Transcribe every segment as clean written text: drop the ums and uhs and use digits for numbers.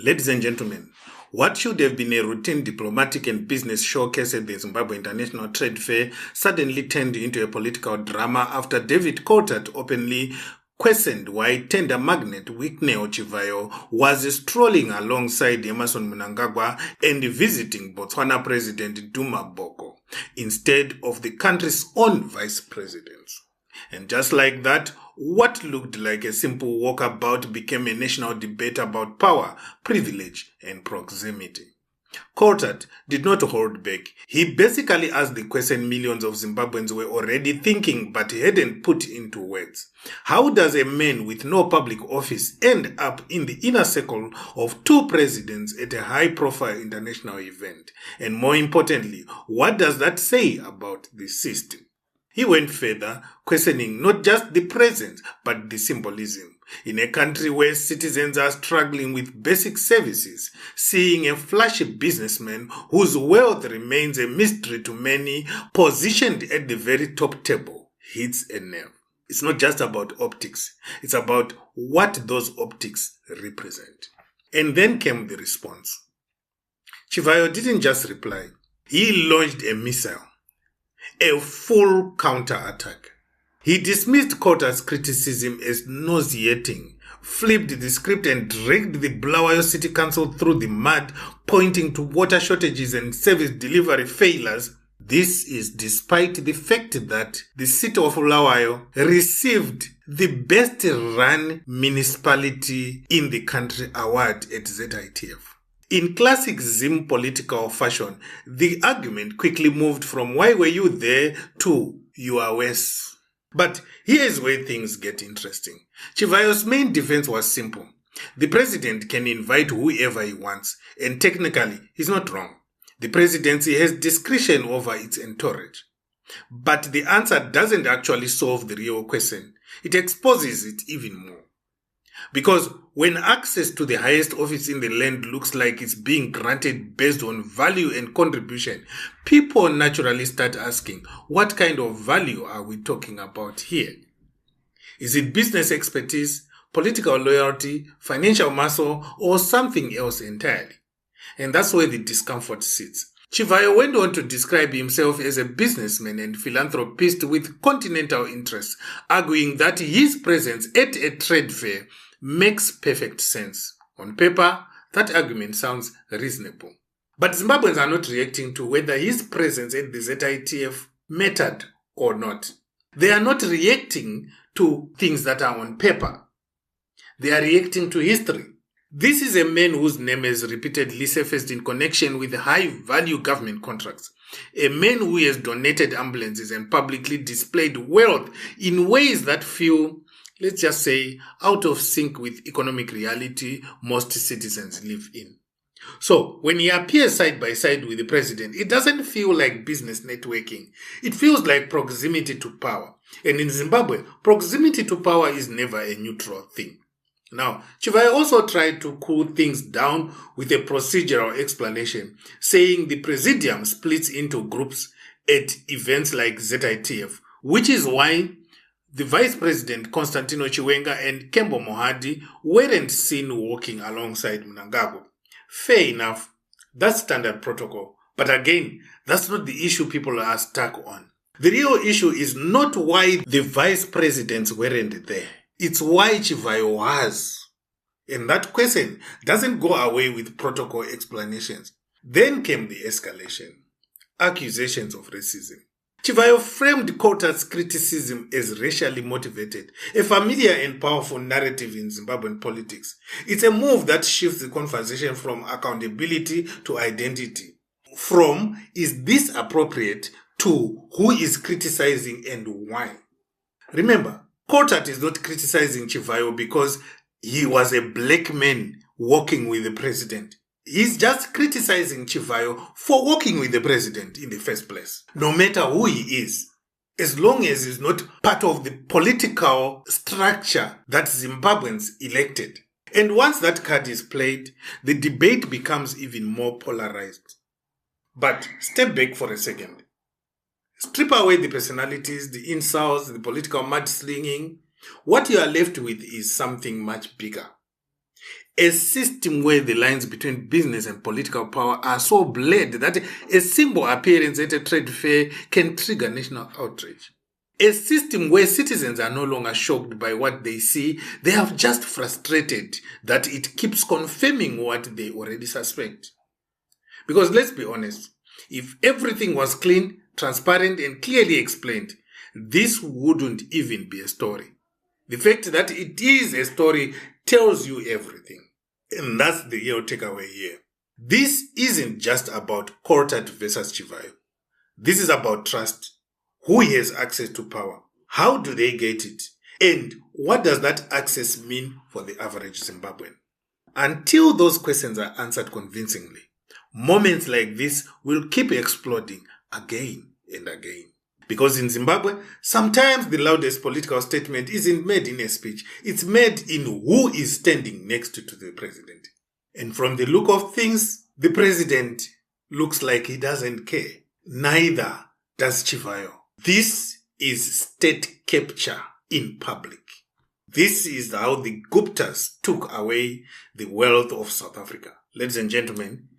Ladies and gentlemen, what should have been a routine diplomatic and business showcase at the Zimbabwe International Trade Fair suddenly turned into a political drama after David Coltart openly questioned why tender magnate Wicknell Chivayo was strolling alongside Emmerson Mnangagwa and visiting Botswana President Duma Boko instead of the country's own vice presidents. And just like that, what looked like a simple walkabout became a national debate about power, privilege, and proximity. Coltart did not hold back. He basically asked the question millions of Zimbabweans were already thinking but hadn't put into words. How does a man with no public office end up in the inner circle of two presidents at a high-profile international event? And more importantly, what does that say about the system? He went further, questioning not just the presence, but the symbolism. In a country where citizens are struggling with basic services, seeing a flashy businessman whose wealth remains a mystery to many, positioned at the very top table, hits a nerve. It's not just about optics. It's about what those optics represent. And then came the response. Chivayo didn't just reply. He launched a missile. A full counter-attack. He dismissed Coltart's criticism as nauseating, flipped the script and dragged the Bulawayo City Council through the mud, pointing to water shortages and service delivery failures. This is despite the fact that the city of Bulawayo received the best run municipality in the country award at ZITF. In classic Zim political fashion, the argument quickly moved from why were you there to you are worse. But here's where things get interesting. Chivayo's main defense was simple. The president can invite whoever he wants, and technically, he's not wrong. The presidency has discretion over its entourage. But the answer doesn't actually solve the real question. It exposes it even more. Because when access to the highest office in the land looks like it's being granted based on value and contribution, people naturally start asking, what kind of value are we talking about here? Is it business expertise, political loyalty, financial muscle, or something else entirely? And that's where the discomfort sits. Chivayo went on to describe himself as a businessman and philanthropist with continental interests, arguing that his presence at a trade fair makes perfect sense. On paper, that argument sounds reasonable. But Zimbabweans are not reacting to whether his presence at the ZITF mattered or not. They are not reacting to things that are on paper. They are reacting to history. This is a man whose name has repeatedly surfaced in connection with high-value government contracts. A man who has donated ambulances and publicly displayed wealth in ways that feel, let's just say, out of sync with economic reality most citizens live in. So, when he appears side by side with the president, it doesn't feel like business networking. It feels like proximity to power. And in Zimbabwe, proximity to power is never a neutral thing. Now, Chivayo also tried to cool things down with a procedural explanation, saying the presidium splits into groups at events like ZITF, which is why the Vice President Constantino Chiwenga and Kembo Mohadi weren't seen walking alongside Mnangagwa. Fair enough, that's standard protocol. But again, that's not the issue people are stuck on. The real issue is not why the Vice Presidents weren't there. It's why Chivayo was. And that question doesn't go away with protocol explanations. Then came the escalation. Accusations of racism. Chivayo framed Coltart's criticism as racially motivated, a familiar and powerful narrative in Zimbabwean politics. It's a move that shifts the conversation from accountability to identity. From, is this appropriate, to who is criticizing and why. Remember, Coltart is not criticizing Chivayo because he was a black man walking with the president. He's just criticizing Chivayo for working with the president in the first place. No matter who he is, as long as he's not part of the political structure that Zimbabweans elected. And once that card is played, the debate becomes even more polarized. But step back for a second. Strip away the personalities, the insults, the political mudslinging. What you are left with is something much bigger. A system where the lines between business and political power are so blurred that a simple appearance at a trade fair can trigger national outrage. A system where citizens are no longer shocked by what they see, they are just frustrated that it keeps confirming what they already suspect. Because let's be honest, if everything was clean, transparent and clearly explained, this wouldn't even be a story. The fact that it is a story tells you everything. And that's the real takeaway here. This isn't just about Coltart versus Chivayo. This is about trust. Who has access to power? How do they get it? And what does that access mean for the average Zimbabwean? Until those questions are answered convincingly, moments like this will keep exploding again and again. Because in Zimbabwe, sometimes the loudest political statement isn't made in a speech. It's made in who is standing next to the president. And from the look of things, the president looks like he doesn't care. Neither does Chivayo. This is state capture in public. This is how the Guptas took away the wealth of South Africa. Ladies and gentlemen,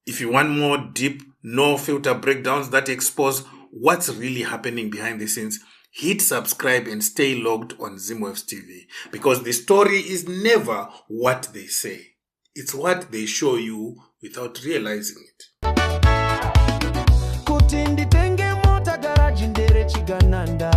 if you want more deep, no-filter breakdowns that expose what's really happening behind the scenes, hit subscribe and stay logged on Zimwaves TV. Because the story is never what they say. It's what they show you without realizing it. Kutindi tenge mota garage ndere chigananda.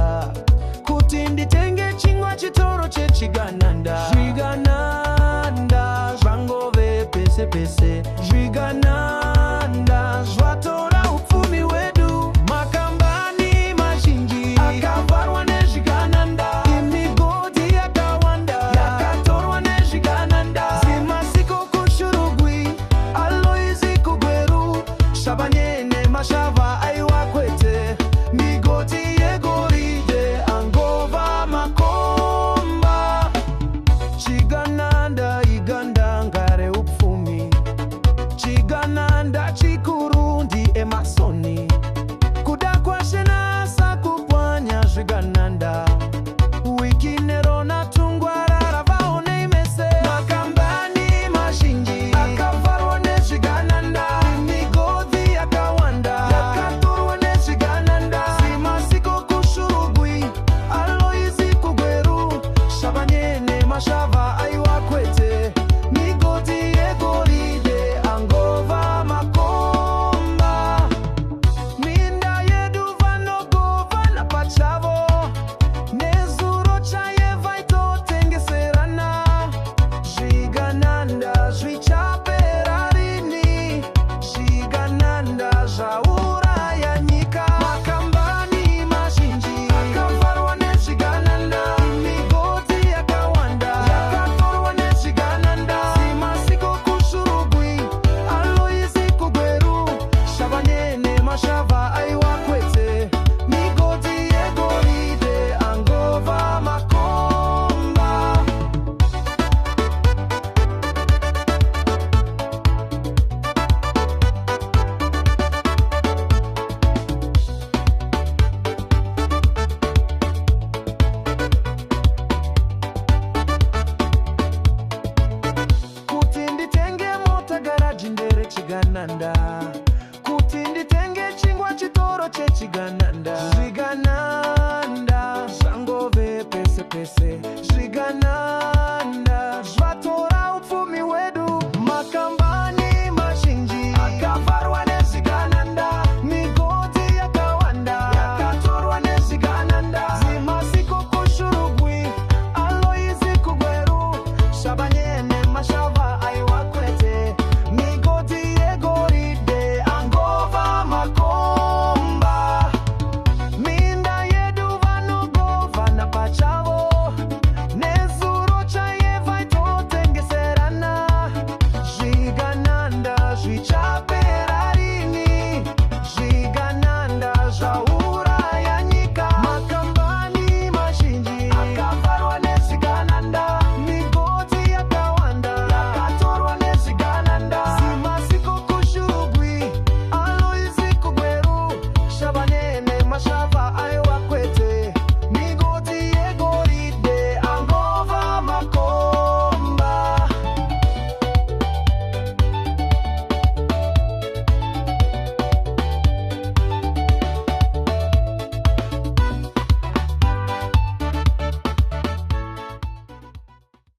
Kutindi tenge chingwa chitoro che chigananda. Chigananda, zvangove pese pese. Chigananda, zvatora upfumi wedu. Makambani mazhinji akavarwa nezvigananda. Imigodi yakawanda yakatorwa nezvigananda. Zimasiko kushurugwi, aloizi kugweru. Shabanyene mashava aiwa kwete. Migoti yegoride angova makomba. Chigananda iganda ngare upfumi. Chigananda chikuru ndi Emmersoni. Kuda kwashena sakupwanya zvigananda. Wikinero na tungwarara vaone imese. Makambani mazhinji akavarwa nezvigananda. Migodhi yakawanda yakatorwa nezvigananda. Zimasiko kushurugwi, aloizi kugweru. Shabanyene mashava aiwa kwete. Migodhi yegoride angova makomba. Minda yedu vanogova na pachavo. Nezuro chaye vaito tengeserana. Zvigananda zvichaperarini. Zvigananda zvauraya nyika. Makambani mazhinji akavarwa nezvigananda. Migodhi yakawanda yakatorwa nezvigananda. Zimasiko kushurugwi, aloizi kugweru. Shabanyene mashava aiwa kwete. Migodhi yegoride angova makomba. Kutindi tenge mota garage ndere chigananda. Kutindi tenge chingwa chitoro che chigananda. Chigananda.